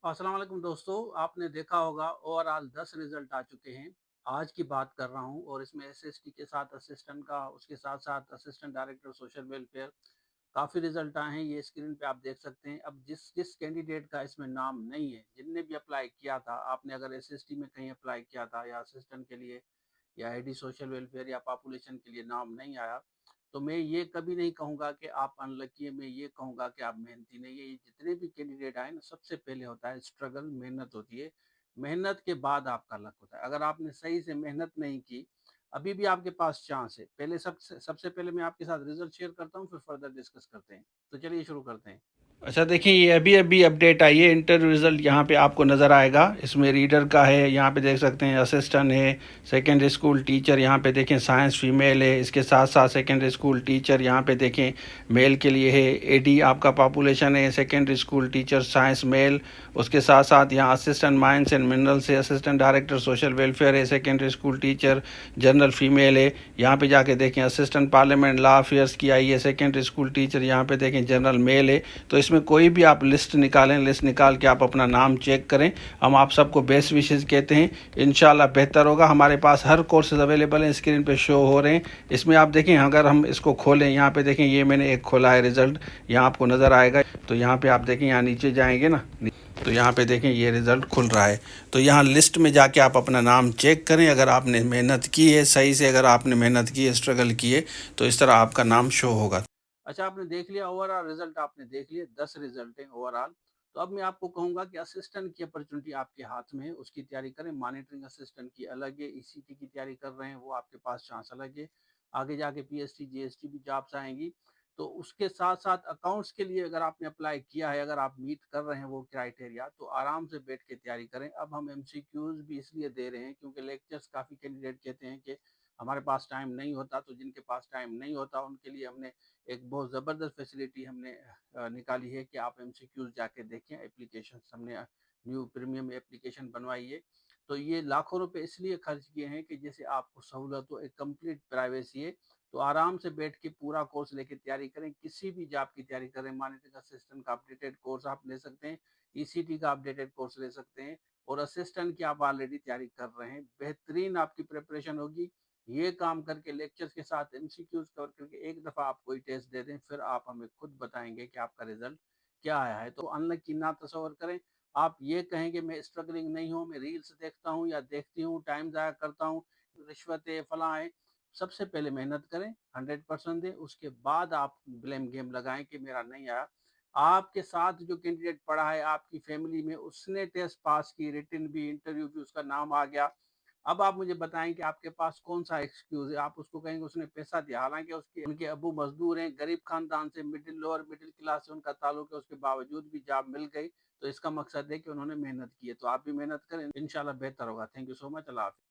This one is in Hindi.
अस्सलाम वालेकुम दोस्तों, आपने देखा होगा ओवरऑल 10 रिज़ल्ट आ चुके हैं। आज की बात कर रहा हूँ और इसमें एसएसटी के साथ असिस्टेंट का, उसके साथ-साथ असिस्टेंट डायरेक्टर सोशल वेलफेयर काफ़ी रिज़ल्ट आए हैं, ये स्क्रीन पे आप देख सकते हैं। अब जिस जिस कैंडिडेट का इसमें नाम नहीं है, जिनने भी अप्लाई किया था, आपने अगर एसएसटी में कहीं अप्लाई किया था या असिस्टेंट के लिए या आईडी सोशल वेलफेयर या पॉपुलेशन के लिए नाम नहीं आया, तो मैं ये कभी नहीं कहूँगा कि आप अनलकी है, मैं ये कहूँगा कि आप मेहनती नहीं है। ये जितने भी कैंडिडेट आए ना, सबसे पहले होता है स्ट्रगल, मेहनत होती है। मेहनत के बाद आपका लक होता है। अगर आपने सही से मेहनत नहीं की, अभी भी आपके पास चांस है। पहले सबसे सबसे पहले मैं आपके साथ रिज़ल्ट शेयर करता हूँ, फिर फर्दर डिस्कस करते हैं। तो चलिए शुरू करते हैं। अच्छा देखिए, ये अभी अभी अपडेट आई है। इंटरव्यू रिजल्ट यहाँ पे आपको नज़र आएगा। इसमें रीडर का है, यहाँ पे देख सकते हैं असिस्टेंट है, सेकेंडरी स्कूल टीचर यहाँ पे देखें साइंस फीमेल है, इसके साथ साथ सेकेंडरी स्कूल टीचर यहाँ पे देखें मेल के लिए है। एडी आपका पॉपुलेशन है, secondary school teacher science male. उसके साथ साथ यहाँ असिस्टेंट माइंस एंड मिनरल्स है, असिस्टेंट डायरेक्टर सोशल वेलफेयर है, secondary school teacher general female है। यहाँ पे जाके देखें असिस्टेंट पार्लियामेंट लॉ अफेयर्स की आई है, सेकेंडरी स्कूल टीचर यहाँ पे देखें जनरल मेल है। तो इसमें कोई भी आप लिस्ट निकालें, लिस्ट निकाल के आप अपना नाम चेक करें। हम आप सबको बेस्ट विशेज़ कहते हैं। इंशाल्लाह बेहतर होगा। हमारे पास हर कोर्सेज अवेलेबल हैं, स्क्रीन पे शो हो रहे हैं। इसमें आप देखें, अगर हम इसको खोलें, यहाँ पे देखें, ये मैंने एक खोला है रिज़ल्ट, यहाँ आपको नज़र आएगा। तो यहाँ पे आप देखें, यहाँ नीचे जाएंगे ना, तो यहाँ पे देखें ये रिज़ल्ट खुल रहा है। तो यहाँ लिस्ट में जाके आप अपना नाम चेक करें। अगर आपने मेहनत की है सही से, अगर आपने मेहनत की है, स्ट्रगल की है, तो इस तरह आपका नाम शो होगा। अच्छा, आपने देख लिया ओवरऑल रिजल्ट, आपने देख लिए 10 रिजल्ट हैं ओवरऑल। तो अब मैं आपको कहूंगा कि असिस्टेंट की अपॉर्चुनिटी आपके हाथ में है, उसकी तैयारी करें। मॉनिटरिंग असिस्टेंट की अलग है, ईसीटी की तैयारी कर रहे हैं, वो आपके पास चांस अलग है। आगे जाके पीएसटी जीएसटी भी जॉब्स आएंगी। तो उसके साथ साथ अकाउंट्स के लिए अगर आपने अप्लाई किया है, अगर आप मीट कर रहे हैं वो क्राइटेरिया, तो आराम से बैठ के तैयारी करें। अब हम एमसीक्यूज भी इसलिए दे रहे हैं क्योंकि लेक्चर्स काफ़ी कैंडिडेट कहते हैं कि हमारे पास टाइम नहीं होता। तो जिनके पास टाइम नहीं होता उनके लिए हमने एक बहुत ज़बरदस्त फैसिलिटी हमने निकाली है कि आप एमसीक्यूज जाके देखें। एप्लीकेशन हमने न्यू प्रीमियम एप्लीकेशन बनवाई है। तो ये लाखों रुपए इसलिए खर्च किए हैं कि जैसे आपको सहूलत हो, एक कंप्लीट प्राइवेसी है। तो आराम से बैठ के पूरा कोर्स लेके तैयारी करें। किसी भी जॉब की तैयारी करें, मॉनिटरिंग असिस्टेंट का अपडेटेड कोर्स आप ले सकते हैं, ईसीटी का अपडेटेड कोर्स ले सकते हैं, और असिस्टेंट की आप ऑलरेडी तैयारी कर रहे हैं, बेहतरीन आपकी प्रिपरेशन होगी। ये काम करके लेक्चर्स के साथ एमसीक्यूज कवर करके एक दफ़ा आप कोई टेस्ट दे दें, फिर आप हमें खुद बताएंगे कि आपका रिजल्ट क्या आया है। तो अनलक की ना तस्वर करें। आप ये कहें कि मैं स्ट्रगलिंग नहीं हूँ, मैं रील्स देखता हूँ या देखती हूँ, टाइम ज़ाया करता हूँ, रिश्वत है, फलां है। सबसे पहले मेहनत करें, 100% दें, उसके बाद आप ब्लेम गेम लगाएं कि मेरा नहीं आया। आपके साथ जो कैंडिडेट पढ़ा है आपकी फैमिली में, उसने टेस्ट पास की, रिटन भी, इंटरव्यू भी, उसका नाम आ गया। अब आप मुझे बताएं कि आपके पास कौन सा एक्सक्यूज है। आप उसको कहेंगे उसने पैसा दिया, हालांकि उसके उनके अबू मजदूर हैं, गरीब खानदान से, मिडिल लोअर मिडिल क्लास से उनका ताल्लुक है, उसके बावजूद भी जॉब मिल गई। तो इसका मकसद है कि उन्होंने मेहनत की है। तो आप भी मेहनत करें, इंशाल्लाह बेहतर होगा। Thank you so much. अल्लाह हाफिज़।